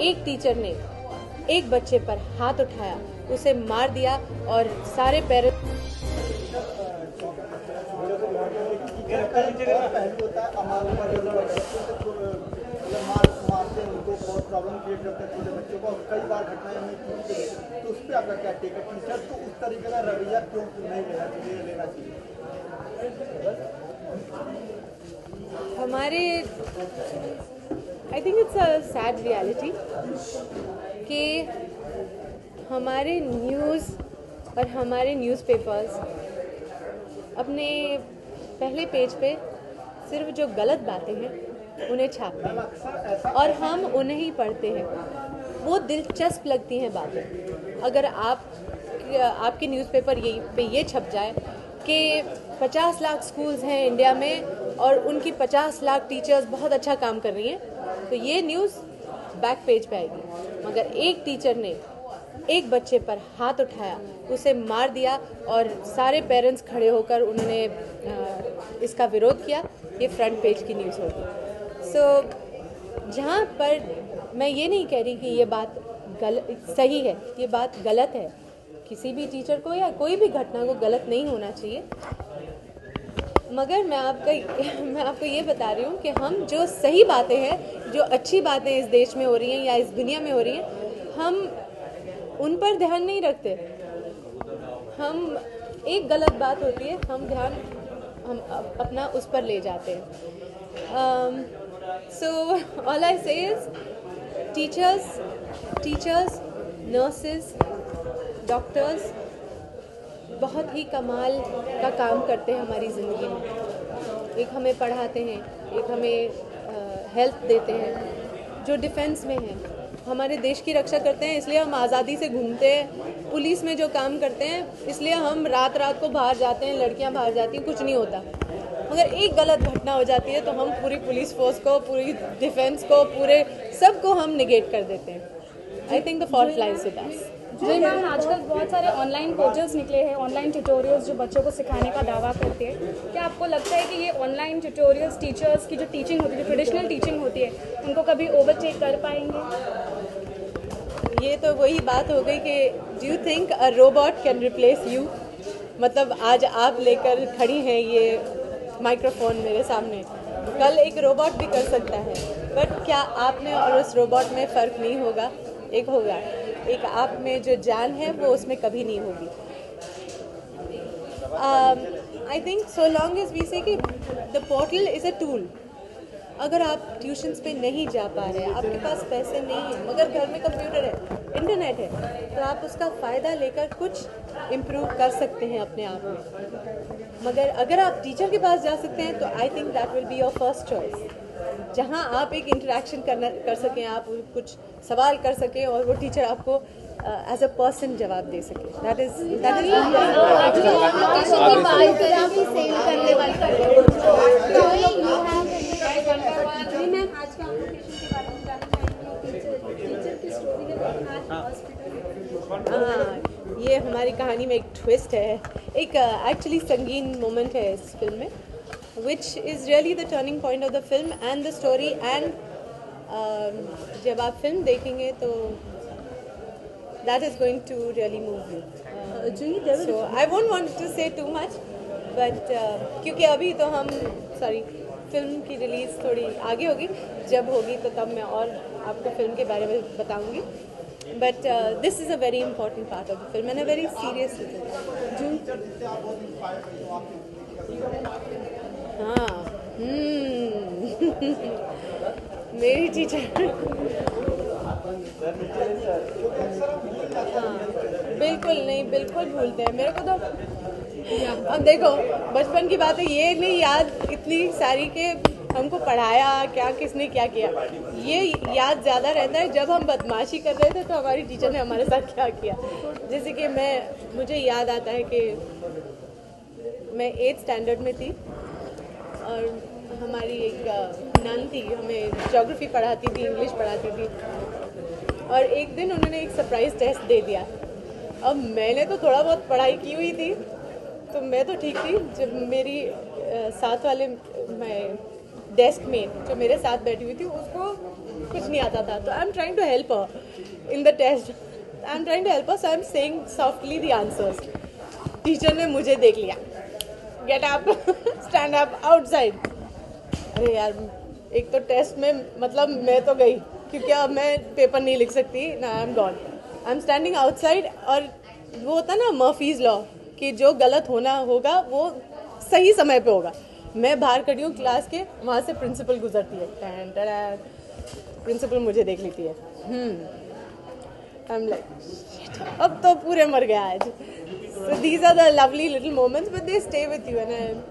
एक टीचर ने एक बच्चे पर हाथ उठाया, उसे मार दिया और सारे पेरेंट्स मारते हैं उनको, बहुत प्रॉब्लम क्रिएट करते हैं छोटे बच्चों को। कई बार घटनाएं हमने टीवी पे देखी, तो उस पर आपका क्या टेक है? टीचर को उस तरीके का रवैया क्यों नहीं लेना चाहिए? हमारे I think it's a sad reality कि हमारे न्यूज़ और हमारे न्यूज़पेपर्स अपने पहले पेज पे सिर्फ जो गलत बातें हैं उन्हें छापते हैं और हम उन्हें ही पढ़ते हैं। वो दिलचस्प लगती हैं बातें। अगर आपके न्यूज़पेपर पे ये छप जाए कि 50 लाख स्कूल्स हैं इंडिया में और उनकी 50 लाख टीचर्स बहुत अच्छा काम कर रही हैं, तो ये न्यूज़ बैक पेज पे आएगी। मगर एक टीचर ने एक बच्चे पर हाथ उठाया, उसे मार दिया और सारे पेरेंट्स खड़े होकर उन्होंने इसका विरोध किया, ये फ्रंट पेज की न्यूज़ होगी। सो जहाँ पर मैं ये नहीं कह रही कि ये बात सही है, ये बात गलत है। किसी भी टीचर को या कोई भी घटना को गलत नहीं होना चाहिए, मगर मैं आपको ये बता रही हूँ कि हम जो सही बातें हैं, जो अच्छी बातें इस देश में हो रही हैं या इस दुनिया में हो रही हैं, हम उन पर ध्यान नहीं रखते। हम एक गलत बात होती है, हम अपना उस पर ले जाते हैं। सो ऑल आई से इज टीचर्स, नर्सेस, डॉक्टर्स बहुत ही कमाल का काम करते हैं हमारी ज़िंदगी में। एक हमें पढ़ाते हैं, एक हमें हेल्प देते हैं, जो डिफेंस में हैं, हमारे देश की रक्षा करते हैं, इसलिए हम आज़ादी से घूमते हैं। पुलिस में जो काम करते हैं, इसलिए हम रात को बाहर जाते हैं, लड़कियां बाहर जाती हैं, कुछ नहीं होता। मगर एक गलत घटना हो जाती है तो हम पूरी पुलिस फोर्स को, पूरी डिफेंस को, पूरे सबको हम निगेट कर देते हैं। I think the fault lies with us. जी मैम, आजकल बहुत सारे ऑनलाइन कोर्सेज निकले हैं, ऑनलाइन ट्यूटोरियल्स जो बच्चों को सिखाने का दावा करते हैं। क्या आपको लगता है कि ये ऑनलाइन ट्यूटोरियल्स टीचर्स की जो टीचिंग होती है, जो ट्रेडिशनल टीचिंग होती है, उनको कभी ओवरटेक कर पाएंगे? ये तो वही बात हो गई कि do you think a robot can replace you? मतलब आज आप लेकर खड़ी हैं ये माइक्रोफोन मेरे सामने, कल एक रोबोट भी कर सकता है, बट क्या आप में और उस रोबोट में फ़र्क नहीं होगा? एक होगा, एक आप में जो जान है वो उसमें कभी नहीं होगी। I think so long as we say कि the portal is a tool. अगर आप ट्यूशन्स पे नहीं जा पा रहे हैं, आपके पास पैसे नहीं हैं, मगर घर में कंप्यूटर है, इंटरनेट है, तो आप उसका फ़ायदा लेकर कुछ इम्प्रूव कर सकते हैं अपने आप में। मगर अगर आप टीचर के पास जा सकते हैं तो I think that will be your first choice, जहां आप एक इंटरेक्शन कर सकें, आप कुछ सवाल कर सकें और वो टीचर आपको एज अ पर्सन जवाब दे सके। दैट इज ये हमारी कहानी में एक ट्विस्ट है, एक एक्चुअली संगीन मोमेंट है इस फिल्म में, which is really the turning point of the film and the story, and जब आप फिल्म देखेंगे तो that is going to really move you. So I won't want to say too much, but क्योंकि अभी तो film की release थोड़ी आगे होगी, जब होगी तो तब मैं और आपको फिल्म के बारे में बताऊंगी। But this is a very important part of the film and a very serious film. हाँ, मेरी टीचर हाँ, बिल्कुल भूलते हैं मेरे को तो। अब देखो, बचपन की बात है, ये नहीं याद इतनी सारी के हमको पढ़ाया क्या, किसने क्या किया, ये याद ज़्यादा रहता है जब हम बदमाशी कर रहे थे तो हमारी टीचर ने हमारे साथ क्या किया। जैसे कि मुझे याद आता है कि मैं 8th स्टैंडर्ड में थी और हमारी एक नन थी, हमें ज्योग्राफी पढ़ाती थी, इंग्लिश पढ़ाती थी, और एक दिन उन्होंने एक सरप्राइज़ टेस्ट दे दिया। अब मैंने तो थोड़ा बहुत पढ़ाई की हुई थी, तो मैं तो ठीक थी। जब मेरी साथ वाले डेस्क में जो मेरे साथ बैठी हुई थी, उसको कुछ नहीं आता था, तो I am trying to help her in the test, I am trying to help her, so I am saying softly the answers. Teacher ने मुझे देख लिया, get up, stand up, outside. अरे यार, एक तो टेस्ट में मतलब मैं तो गई, क्योंकि अब मैं पेपर नहीं लिख सकती ना, I am gone, I am standing outside. और वो होता ना मर्फीज लॉ कि जो गलत होना होगा वो सही समय पे होगा. मैं बाहर खड़ी हूँ क्लास के, वहाँ से प्रिंसिपल गुजरती है, प्रिंसिपल मुझे देख लेती है. आई एम लाइक, अब तो पूरे मर गया आज. So these are the lovely little moments, but they stay with you. And